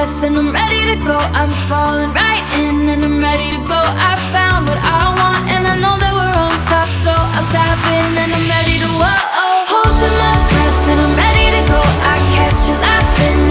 breath and I'm ready to go. I'm falling right in and I'm ready to go. I found what I want and I know that we're on top, so I'll tap in and I'm ready to whoa. Holding my breath and I'm ready to go. I catch you laughing